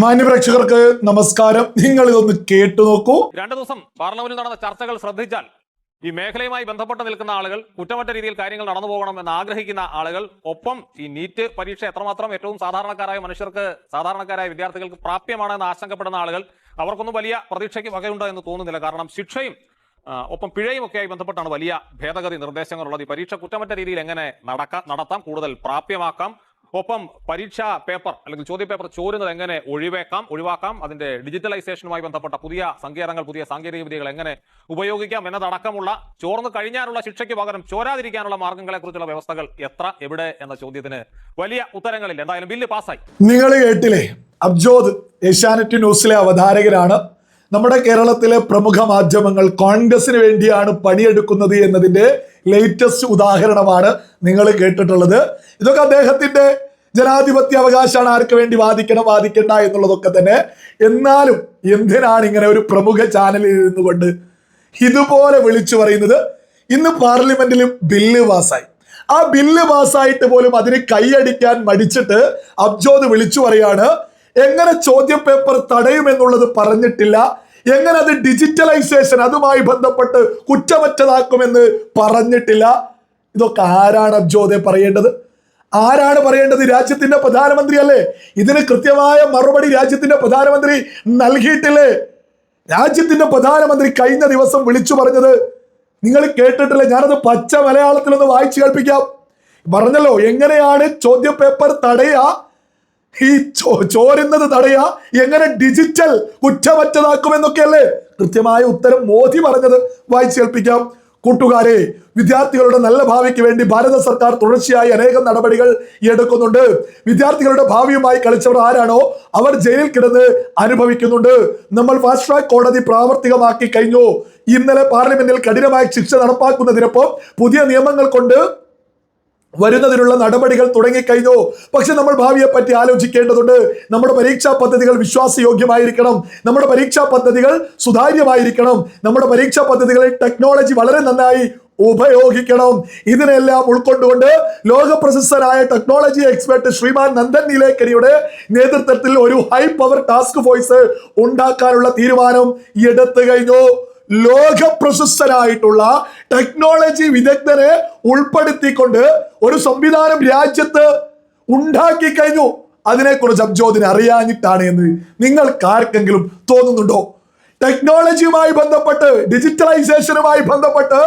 മാന്യപ്രേക്ഷകർക്ക് നമസ്കാരം. നിങ്ങൾ ഇതൊന്ന് കേട്ടു നോക്കൂ. 2 ദിവസം പാർലമെന്റിൽ നടന്ന ചർച്ചകൾ ശ്രദ്ധിച്ചാൽ ഈ മേഖലയുമായി ബന്ധപ്പെട്ട് നിൽക്കുന്ന ആളുകൾ, കുറ്റമറ്റ രീതിയിൽ കാര്യങ്ങൾ നടന്നു പോകണം എന്ന് ആഗ്രഹിക്കുന്ന ആളുകൾ, ഒപ്പം ഈ നീറ്റ് പരീക്ഷ എത്രമാത്രം ഏറ്റവും സാധാരണക്കാരായ മനുഷ്യർക്ക്, സാധാരണക്കാരായ വിദ്യാർത്ഥികൾക്ക് പ്രാപ്യമാണെന്ന് ആശങ്കപ്പെടുന്ന ആളുകൾ, അവർക്കൊന്നും വലിയ പ്രതീക്ഷയ്ക്ക് വകയുണ്ട് എന്ന് തോന്നുന്നില്ല. കാരണം ശിക്ഷയും ഒപ്പം പിഴയും ഒക്കെയായി ബന്ധപ്പെട്ടാണ് വലിയ ഭേദഗതി നിർദ്ദേശങ്ങളുള്ളത്. ഈ പരീക്ഷ കുറ്റമറ്റ രീതിയിൽ എങ്ങനെ നടത്താം, കൂടുതൽ പ്രാപ്യമാക്കാം, ഒപ്പം പരീക്ഷാ പേപ്പർ അല്ലെങ്കിൽ ചോദ്യപേപ്പർ ചോരുന്നത് എങ്ങനെ ഒഴിവാക്കാം, അതിന്റെ ഡിജിറ്റലൈസേഷനുമായി ബന്ധപ്പെട്ട പുതിയ സങ്കേതങ്ങൾ, പുതിയ സാങ്കേതിക വിദ്യകൾ എങ്ങനെ ഉപയോഗിക്കാം എന്നതടക്കമുള്ള ചോർന്നു കഴിഞ്ഞാലുള്ള ശിക്ഷയ്ക്ക് പകരം ചോരാതിരിക്കാനുള്ള മാർഗങ്ങളെ കുറിച്ചുള്ള വ്യവസ്ഥകൾ എവിടെ എന്ന ചോദ്യത്തിന് വലിയ ഉത്തരങ്ങളില്ല. എന്തായാലും ബില്ല് പാസ്സായി. നിങ്ങൾ കേട്ടില്ലേ? അബ്ജോദ് ഏഷ്യാനെറ്റ് ന്യൂസിലെ അവതാരകരാണ്. നമ്മുടെ കേരളത്തിലെ പ്രമുഖ മാധ്യമങ്ങൾ കോൺഗ്രസിന് വേണ്ടിയാണ് പണിയെടുക്കുന്നത് എന്നതിന്റെ ലേറ്റസ്റ്റ് ഉദാഹരണമാണ് നിങ്ങൾ കേട്ടിട്ടുള്ളത്. ഇതൊക്കെ അദ്ദേഹത്തിന്റെ ജനാധിപത്യ അവകാശമാണ്, ആർക്ക് വേണ്ടി വാദിക്കണ്ട എന്നുള്ളതൊക്കെ തന്നെ. എന്നാലും എന്തിനാണ് ഇങ്ങനെ ഒരു പ്രമുഖ ചാനലിൽ ഇരുന്നുകൊണ്ട് ഇതുപോലെ വിളിച്ചു പറയുന്നത്? ഇന്ന് പാർലമെന്റിലും ബില്ല് പാസ്സായി. ആ ബില്ല് പാസ്സായിട്ട് പോലും അതിന് കൈയടിക്കാൻ മടിച്ചിട്ട് അബ്ജോദ് വിളിച്ചു പറയാണ്, എങ്ങനെ ചോദ്യപേപ്പർ തടയുമെന്നുള്ളത് പറഞ്ഞിട്ടില്ല, എങ്ങനെ അത് ഡിജിറ്റലൈസേഷൻ അതുമായി ബന്ധപ്പെട്ട് കുറ്റമറ്റതാക്കുമെന്ന് പറഞ്ഞിട്ടില്ല. ഇതൊക്കെ ആരാണ് അബ്ജോദെ പറയേണ്ടത്? ആരാണ് പറയേണ്ടത്? രാജ്യത്തിന്റെ പ്രധാനമന്ത്രി അല്ലേ? ഇതിന് കൃത്യമായ മറുപടി രാജ്യത്തിന്റെ പ്രധാനമന്ത്രി നൽകിയിട്ടില്ലേ? രാജ്യത്തിന്റെ പ്രധാനമന്ത്രി കഴിഞ്ഞ ദിവസം വിളിച്ചു പറഞ്ഞത് നിങ്ങൾ കേട്ടിട്ടില്ല? ഞാനത് പച്ച മലയാളത്തിലൊന്ന് വായിച്ചു കേൾപ്പിക്കാം. പറഞ്ഞല്ലോ, എങ്ങനെയാണ് ചോദ്യപേപ്പർ തടയുക, ഈ ചോരുന്നത് തടയുക, എങ്ങനെ ഡിജിറ്റൽ കുറ്റമറ്റതാക്കുമെന്നൊക്കെയല്ലേ കൃത്യമായ ഉത്തരം മോദി പറഞ്ഞത്. വായിച്ചു കേൾപ്പിക്കാം. കൂട്ടുകാരെ, വിദ്യാർത്ഥികളുടെ നല്ല ഭാവിക്ക് വേണ്ടി ഭാരത സർക്കാർ തുടർച്ചയായി അനേകം നടപടികൾ എടുക്കുന്നുണ്ട്. വിദ്യാർത്ഥികളുടെ ഭാവിയുമായി കളിച്ചവർ ആരാണോ അവർ ജയിലിൽ കിടന്ന് അനുഭവിക്കുന്നുണ്ട്. നമ്മൾ ഫാസ്റ്റ് ട്രാക്ക് കോടതി പ്രാവർത്തികമാക്കി കഴിഞ്ഞു. ഇന്നലെ പാർലമെന്റിൽ കഠിനമായ ശിക്ഷ നടപ്പാക്കുന്നതിനൊപ്പം പുതിയ നിയമങ്ങൾ കൊണ്ട് വരുന്നതിനുള്ള നടപടികൾ തുടങ്ങിക്കഴിഞ്ഞു. പക്ഷെ നമ്മൾ ഭാവിയെ പറ്റി ആലോചിക്കേണ്ടതുണ്ട്. നമ്മുടെ പരീക്ഷാ പദ്ധതികൾ വിശ്വാസയോഗ്യമായിരിക്കണം, നമ്മുടെ പരീക്ഷാ പദ്ധതികൾ സുതാര്യമായിരിക്കണം, നമ്മുടെ പരീക്ഷാ പദ്ധതികളിൽ ടെക്നോളജി വളരെ നന്നായി ഉപയോഗിക്കണം. ഇതിനെല്ലാം ഉൾക്കൊണ്ടുകൊണ്ട് ലോക പ്രശസ്തനായ ടെക്നോളജി എക്സ്പെർട്ട് ശ്രീമാൻ നന്ദൻ നീലേക്കനിയുടെ നേതൃത്വത്തിൽ ഒരു ഹൈ പവർ ടാസ്ക് ഫോഴ്സ് ഉണ്ടാക്കാനുള്ള തീരുമാനം എടുത്തു കഴിഞ്ഞു. ലോക പ്രശസ്തരായിട്ടുള്ള ടെക്നോളജി വിദഗ്ധരെ ഉൾപ്പെടുത്തിക്കൊണ്ട് ഒരു സംവിധാനം രാജ്യത്ത് ഉണ്ടാക്കി കഴിഞ്ഞു. അതിനെക്കുറിച്ച് അബ്ജോദിന് അറിയാഞ്ഞിട്ടാണ് എന്ന് നിങ്ങൾക്ക് ആർക്കെങ്കിലും തോന്നുന്നുണ്ടോ? ടെക്നോളജിയുമായി ബന്ധപ്പെട്ട്, ഡിജിറ്റലൈസേഷനുമായി ബന്ധപ്പെട്ട്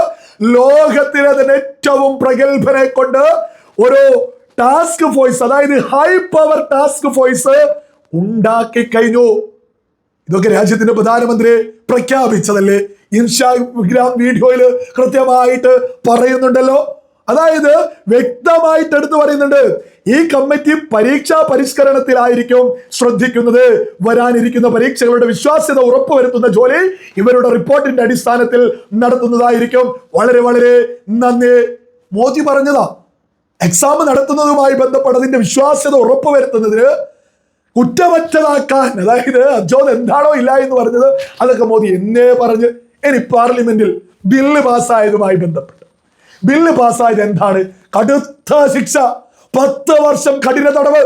ലോകത്തിലെ തന്നെ ഏറ്റവും പ്രഗത്ഭരെ കൊണ്ട് ഒരു ടാസ്ക് ഫോഴ്സ്, അതായത് ഹൈ പവർ ടാസ്ക് ഫോഴ്സ് ഉണ്ടാക്കി കഴിഞ്ഞു. ഇതൊക്കെ രാജ്യത്തിന്റെ പ്രധാനമന്ത്രി പ്രഖ്യാപിച്ചതല്ലേ? ഇൻസ്റ്റാഗ്രാം വീഡിയോയിൽ കൃത്യമായിട്ട് പറയുന്നുണ്ടല്ലോ. അതായത് വ്യക്തമായിട്ട് എടുത്തു പറയുന്നുണ്ട്, ഈ കമ്മിറ്റി പരീക്ഷാ പരിഷ്കരണത്തിലായിരിക്കും ശ്രദ്ധിക്കുന്നത്. വരാനിരിക്കുന്ന പരീക്ഷകളുടെ വിശ്വാസ്യത ഉറപ്പുവരുത്തുന്ന ജോലി ഇവരുടെ റിപ്പോർട്ടിന്റെ അടിസ്ഥാനത്തിൽ നടത്തുന്നതായിരിക്കും. വളരെ വളരെ നന്ദി. മോദി പറഞ്ഞതാ, എക്സാം നടത്തുന്നതുമായി ബന്ധപ്പെട്ടതിന്റെ വിശ്വാസ്യത ഉറപ്പുവരുത്തുന്നതിന് കുറ്റമറ്റതാക്കാൻ, അതായത് അബ്ജോദ് എന്താണോ ഇല്ല എന്ന് പറഞ്ഞത് അതൊക്കെ മോദി എന്നേ പറഞ്ഞ്. ഇനി പാർലമെന്റിൽ ബില്ല് പാസ്സായതുമായി ബന്ധപ്പെട്ട് ബില്ല് പാസ്സായത് എന്താണ്? കടുത്ത ശിക്ഷ, 10 വർഷം കഠിന തടവ്,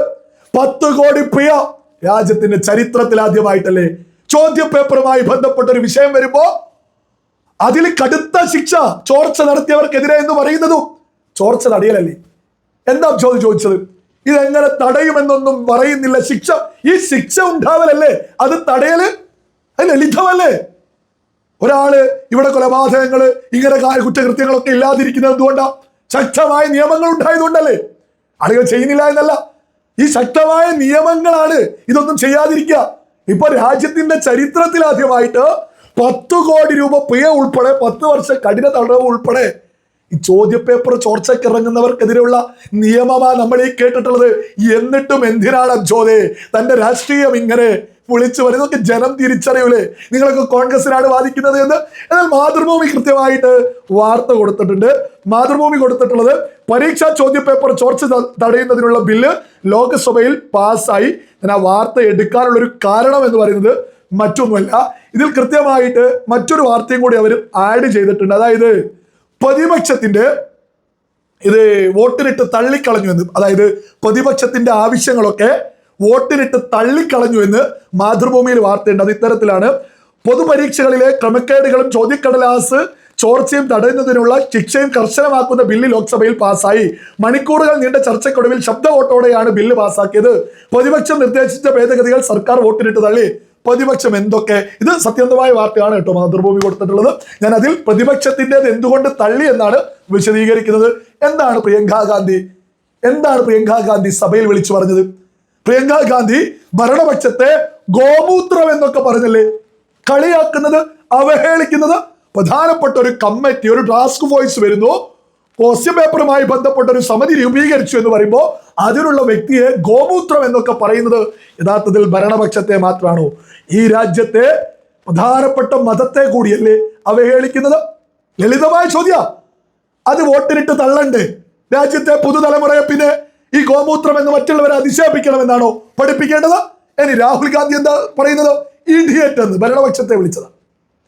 10 കോടി പിഴ. രാജ്യത്തിന്റെ ചരിത്രത്തിൽ ആദ്യമായിട്ടല്ലേ ചോദ്യപേപ്പറുമായി ബന്ധപ്പെട്ട ഒരു വിഷയം വരുമ്പോ അതിൽ കടുത്ത ശിക്ഷ ചോർച്ച നടത്തിയവർക്കെതിരെ എന്ന് പറയുന്നതും ചോർച്ച തടയലല്ലേ? എന്താ ചോദിച്ചത്? ഇതെങ്ങനെ തടയുമെന്നൊന്നും പറയുന്നില്ല. ശിക്ഷ, ഈ ശിക്ഷ ഉണ്ടാവലല്ലേ അത് തടയല്? അത് ലളിതമല്ലേ? ഒരാള് ഇവിടെ കൊലപാതകങ്ങള്, ഇങ്ങനെ കുറ്റകൃത്യങ്ങളൊക്കെ ഇല്ലാതിരിക്കുന്നത് എന്തുകൊണ്ടാ? ശക്തമായ നിയമങ്ങൾ ഉണ്ടായതുകൊണ്ടല്ലേ. ആളുകൾ ചെയ്യുന്നില്ല എന്നല്ല, ഈ ശക്തമായ നിയമങ്ങളാണ് ഇതൊന്നും ചെയ്യാതിരിക്കുക. ഇപ്പൊ രാജ്യത്തിന്റെ ചരിത്രത്തിൽ ആദ്യമായിട്ട് 10 കോടി രൂപ പിഴ ഉൾപ്പെടെ 10 വർഷം കഠിന തടവ് ഉൾപ്പെടെ ഈ ചോദ്യപേപ്പർ ചോർച്ചക്കിറങ്ങുന്നവർക്കെതിരെയുള്ള നിയമമാണ് നമ്മൾ ഈ കേട്ടിട്ടുള്ളത്. എന്നിട്ടും എന്തിനാണ് അബ്ജോദെ തന്റെ രാഷ്ട്രീയം ഇങ്ങനെ വിളിച്ചു വരുന്നതൊക്കെ ജനം തിരിച്ചറിയൂലേ? നിങ്ങളൊക്കെ കോൺഗ്രസിനാണ് വാദിക്കുന്നത് എന്ന്. എന്നാൽ മാതൃഭൂമി കൃത്യമായിട്ട് വാർത്ത കൊടുത്തിട്ടുണ്ട്. മാതൃഭൂമി കൊടുത്തിട്ടുള്ളത്, പരീക്ഷാ ചോദ്യപേപ്പർ ചോർച്ച തടയുന്നതിനുള്ള ബില്ല് ലോക്സഭയിൽ പാസ്സായി. ഞാൻ ആ വാർത്ത എടുക്കാനുള്ള ഒരു കാരണം എന്ന് പറയുന്നത് മറ്റൊന്നുമല്ല, ഇതിൽ കൃത്യമായിട്ട് മറ്റൊരു വാർത്തയും കൂടി അവർ ആഡ് ചെയ്തിട്ടുണ്ട്. അതായത് പ്രതിപക്ഷത്തിന്റെ ഇത് വോട്ടിനിട്ട് തള്ളിക്കളഞ്ഞു എന്ന്, അതായത് പ്രതിപക്ഷത്തിന്റെ ആവശ്യങ്ങളൊക്കെ വോട്ടിനിട്ട് തള്ളിക്കളഞ്ഞു എന്ന് മാതൃഭൂമിയിൽ വാർത്തയുണ്ട്. അത് ഇത്തരത്തിലാണ്: പൊതുപരീക്ഷകളിലെ ക്രമക്കേടുകളും ചോദ്യക്കടലാസ് ചോർച്ചയും തടയുന്നതിനുള്ള ശിക്ഷയും കർശനമാക്കുന്ന ബില്ല് ലോക്സഭയിൽ പാസ്സായി. മണിക്കൂറുകൾ നീണ്ട ചർച്ചയ്ക്കൊടുവിൽ ശബ്ദ വോട്ടോടെയാണ് ബില്ല് പാസ്സാക്കിയത്. പ്രതിപക്ഷം നിർദ്ദേശിച്ച ഭേദഗതികൾ സർക്കാർ വോട്ടിനിട്ട് തള്ളി. പ്രതിപക്ഷം എന്തൊക്കെ, ഇത് സത്യസന്ധമായ വാർത്തയാണ് കേട്ടോ മാതൃഭൂമി കൊടുത്തിട്ടുള്ളത്. ഞാൻ അതിൽ പ്രതിപക്ഷത്തിൻ്റെത് എന്തുകൊണ്ട് തള്ളി എന്നാണ് വിശദീകരിക്കുന്നത്. എന്താണ് പ്രിയങ്കാ ഗാന്ധി സഭയിൽ വിളിച്ചു പറഞ്ഞത്? പ്രിയങ്കാ ഗാന്ധി ഭരണപക്ഷത്തെ ഗോമൂത്രം എന്നൊക്കെ പറഞ്ഞല്ലേ കളിയാക്കുന്നത്, അവഹേളിക്കുന്നത്. പ്രധാനപ്പെട്ട ഒരു കമ്മിറ്റി, ഒരു ടാസ്ക് ഫോഴ്സ് വരുന്നു, ക്വസ്റ്റ്യൻ പേപ്പറുമായി ബന്ധപ്പെട്ട ഒരു സമിതി രൂപീകരിച്ചു എന്ന് പറയുമ്പോൾ അതിനുള്ള വ്യക്തിയെ ഗോമൂത്രം എന്നൊക്കെ പറയുന്നത് യഥാർത്ഥത്തിൽ ഭരണപക്ഷത്തെ മാത്രമാണോ? ഈ രാജ്യത്തെ പ്രധാനപ്പെട്ട മതത്തെ കൂടിയല്ലേ അവഹേളിക്കുന്നത്? ലളിതമായ ചോദ്യ. അത് വോട്ടിനിട്ട് തള്ളണ്ടേ? രാജ്യത്തെ പുതുതലമുറയെ പിന്നെ ഈ ഗോമൂത്രം എന്ന് മറ്റുള്ളവരെ അധിക്ഷേപിക്കണമെന്നാണോ പഠിപ്പിക്കേണ്ടത്? ഇനി രാഹുൽ ഗാന്ധി എന്താ പറയുന്നത്? ഇഡിയറ്റ് എന്ന് ഭരണപക്ഷത്തെ വിളിച്ചത്.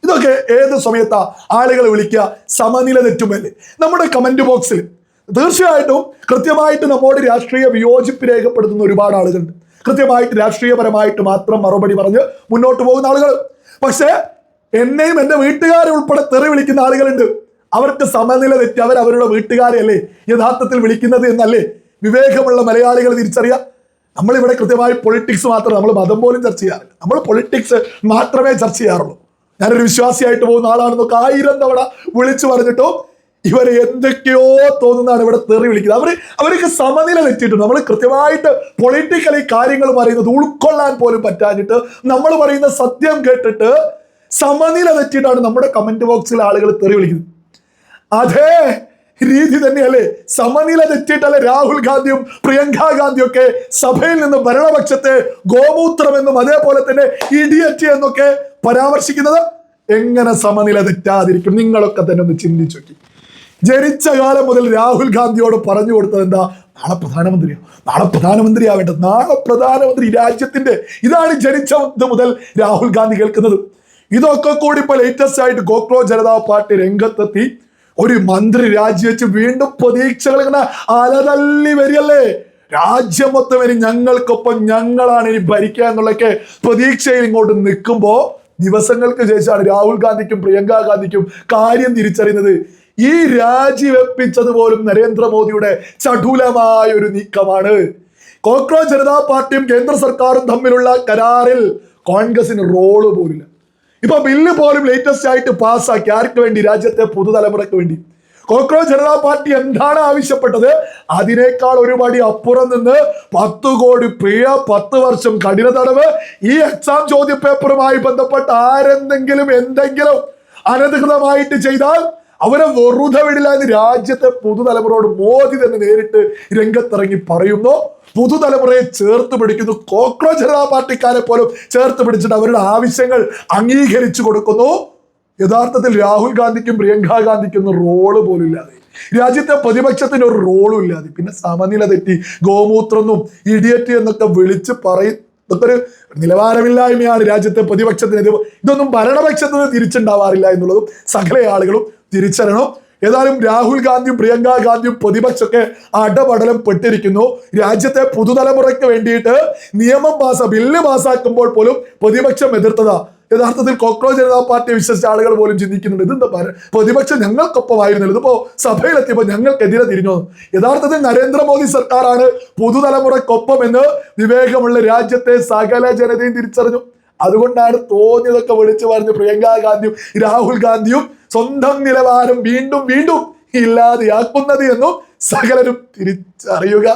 ഇതൊക്കെ ഏത് സമയത്താ ആളുകൾ വിളിക്കുക? സമനില തെറ്റുമല്ലേ? നമ്മുടെ കമന്റ് ബോക്സിൽ തീർച്ചയായിട്ടും കൃത്യമായിട്ട് നമ്മോട് രാഷ്ട്രീയ വിയോജിപ്പ് രേഖപ്പെടുത്തുന്ന ഒരുപാട് ആളുകളുണ്ട്. കൃത്യമായിട്ട് രാഷ്ട്രീയപരമായിട്ട് മാത്രം മറുപടി പറഞ്ഞ് മുന്നോട്ട് പോകുന്ന ആളുകൾ. പക്ഷേ എന്നെയും എൻ്റെ വീട്ടുകാരെ ഉൾപ്പെടെ തെറി വിളിക്കുന്ന ആളുകളുണ്ട്. അവർക്ക് സമനില തെറ്റി അവരവരുടെ വീട്ടുകാരെ അല്ലേ യഥാർത്ഥത്തിൽ വിളിക്കുന്നത് എന്നല്ലേ വിവേകമുള്ള മലയാളികൾ തിരിച്ചറിയാം. നമ്മളിവിടെ കൃത്യമായി പൊളിറ്റിക്സ് മാത്രം, നമ്മൾ മതം പോലും ചർച്ച ചെയ്യാറില്ല. നമ്മൾ പൊളിറ്റിക്സ് മാത്രമേ ചർച്ച ചെയ്യാറുള്ളൂ. ഞാനൊരു വിശ്വാസിയായിട്ട് പോകുന്ന ആളാണെന്നൊക്കെ 1000 തവണ വിളിച്ചു പറഞ്ഞിട്ടോ ഇവരെ എന്തൊക്കെയോ തോന്നുന്നതാണ് ഇവിടെ തെറി വിളിക്കുന്നത്. അവർക്ക് സമനില തെറ്റിയിട്ടുണ്ട്. നമ്മൾ കൃത്യമായിട്ട് പൊളിറ്റിക്കലി കാര്യങ്ങൾ പറയുന്നത് ഉൾക്കൊള്ളാൻ പോലും പറ്റാഞ്ഞിട്ട് നമ്മൾ പറയുന്ന സത്യം കേട്ടിട്ട് സമനില തെറ്റിയിട്ടാണ് നമ്മുടെ കമന്റ് ബോക്സിൽ ആളുകൾ തെറി വിളിക്കുന്നത്. അതേ രീതി തന്നെയല്ലേ സമനില തെറ്റിയിട്ടല്ലേ രാഹുൽ ഗാന്ധിയും പ്രിയങ്കാ ഗാന്ധിയും ഒക്കെ സഭയിൽ നിന്ന് ഭരണപക്ഷത്തെ ഗോമൂത്രമെന്നും അതേപോലെ തന്നെ ഇഡിയറ്റ് എന്നൊക്കെ പരാമർശിക്കുന്നത്? എങ്ങനെ സമനില തെറ്റാതിരിക്കും? നിങ്ങളൊക്കെ തന്നെ ഒന്ന് ചിന്തിച്ചു നോക്കി. ജനിച്ച കാലം മുതൽ രാഹുൽ ഗാന്ധിയോട് പറഞ്ഞു കൊടുത്തത് എന്താ? നാളെ പ്രധാനമന്ത്രിയാവേണ്ടത്, നാളെ പ്രധാനമന്ത്രി രാജ്യത്തിന്റെ. ഇതാണ് ജനിച്ചത് മുതൽ രാഹുൽ ഗാന്ധി കേൾക്കുന്നത്. ഇതൊക്കെ കൂടി ഇപ്പൊ ലേറ്റസ്റ്റ് ആയിട്ട് കോക്രോച്ച് ജനതാ പാർട്ടി രംഗത്തെത്തി. ഒരു മന്ത്രി രാജിവെച്ച് വീണ്ടും പ്രതീക്ഷകൾ ഇങ്ങനെ അലതല്ലി വരികയല്ലേ. രാജ്യം മൊത്തം ഇനി ഞങ്ങൾക്കൊപ്പം, ഞങ്ങളാണ് ഇനി ഭരിക്കുക എന്നുള്ളൊക്കെ പ്രതീക്ഷയിൽ ഇങ്ങോട്ട് നിൽക്കുമ്പോ ദിവസങ്ങൾക്ക് ശേഷമാണ് രാഹുൽ ഗാന്ധിക്കും പ്രിയങ്കാ ഗാന്ധിക്കും കാര്യം തിരിച്ചറിയുന്നത്. ഈ രാജിവെപ്പിച്ചത് പോലും നരേന്ദ്രമോദിയുടെ ചടുലമായ ഒരു നീക്കമാണ്. കോക്രോച്ച് ജനതാ പാർട്ടിയും കേന്ദ്ര സർക്കാരും തമ്മിലുള്ള കരാറിൽ കോൺഗ്രസിന് റോള് പോലില്ല. ഇപ്പൊ ബില്ല് പോലും ലേറ്റസ്റ്റ് ആയിട്ട് പാസ്സാക്കി. ആർക്ക് വേണ്ടി? രാജ്യത്തെ പുതുതലമുറയ്ക്ക് വേണ്ടി. കോക്രോച്ച് ജനതാ പാർട്ടി എന്താണ് ആവശ്യപ്പെട്ടത്? അതിനേക്കാൾ ഒരു പടി അപ്പുറം നിന്ന് 10 കോടി പിഴ, 10 വർഷം കഠിന തടവ്. ഈ എക്സാം ചോദ്യ പേപ്പറുമായി ബന്ധപ്പെട്ട് ആരെന്തെങ്കിലും എന്തെങ്കിലും അനധികൃതമായിട്ട് ചെയ്താൽ അവരെ വെറുതെ വിടില്ല എന്ന് രാജ്യത്തെ പുതുതലമുറയോട് മോദി തന്നെ നേരിട്ട് രംഗത്തിറങ്ങി പറയുന്നു. പുതുതലമുറയെ ചേർത്ത് പിടിക്കുന്നു. കോക്രോച്ച് ജനതാ പാർട്ടിക്കാരെ പോലും ചേർത്ത് പിടിച്ചിട്ട് അവരുടെ ആവശ്യങ്ങൾ അംഗീകരിച്ചു കൊടുക്കുന്നു. യഥാർത്ഥത്തിൽ രാഹുൽ ഗാന്ധിക്കും പ്രിയങ്കാ ഗാന്ധിക്കും ഒന്നും റോള് പോലും ഇല്ലാതെ, രാജ്യത്തെ പ്രതിപക്ഷത്തിന് ഒരു റോളും ഇല്ലാതെ, പിന്നെ സമനില തെറ്റി ഗോമൂത്രന്നും ഇഡിയറ്റ് എന്നൊക്കെ വിളിച്ച് പറയും. ഇതൊക്കെ ഒരു നിലവാരമില്ലായ്മയാണ് രാജ്യത്തെ പ്രതിപക്ഷത്തിന്. ഇതൊന്നും ഭരണപക്ഷത്തിന് തിരിച്ചുണ്ടാവാറില്ല എന്നുള്ളതും സകല ആളുകളും തിരിച്ചറിയണം. ഏതായാലും രാഹുൽ ഗാന്ധിയും പ്രിയങ്കാ ഗാന്ധിയും പ്രതിപക്ഷമൊക്കെ അടപടലം പെട്ടിരിക്കുന്നു. രാജ്യത്തെ പുതുതലമുറയ്ക്ക് വേണ്ടിയിട്ട് ബില്ല് പാസ്സാക്കുമ്പോൾ പോലും പ്രതിപക്ഷം എതിർത്തതാ. യഥാർത്ഥത്തിൽ കോക്രോച്ച് ജനതാ പാർട്ടിയെ വിശ്വസിച്ച ആളുകൾ പോലും ചിന്തിക്കുന്നുണ്ട്, ഇതെന്താ പ്രതിപക്ഷം ഞങ്ങൾക്കൊപ്പമായിരുന്നല്ലോ, ഇതിപ്പോ സഭയിലെത്തിയപ്പോൾ ഞങ്ങൾക്കെതിരെ തിരിഞ്ഞു. യഥാർത്ഥത്തിൽ നരേന്ദ്രമോദി സർക്കാരാണ് പുതുതലമുറക്കൊപ്പം എന്ന് വിവേകമുള്ള രാജ്യത്തെ സകല ജനതയും തിരിച്ചറിഞ്ഞു. അതുകൊണ്ടാണ് തോന്നിയതൊക്കെ വിളിച്ചു പറഞ്ഞ് പ്രിയങ്കാ ഗാന്ധിയും രാഹുൽ ഗാന്ധിയും സ്വന്തം നിലവാരം വീണ്ടും വീണ്ടും ഇല്ലാതെയാക്കുന്നത് എന്നും സകലരും തിരിച്ചറിയുക.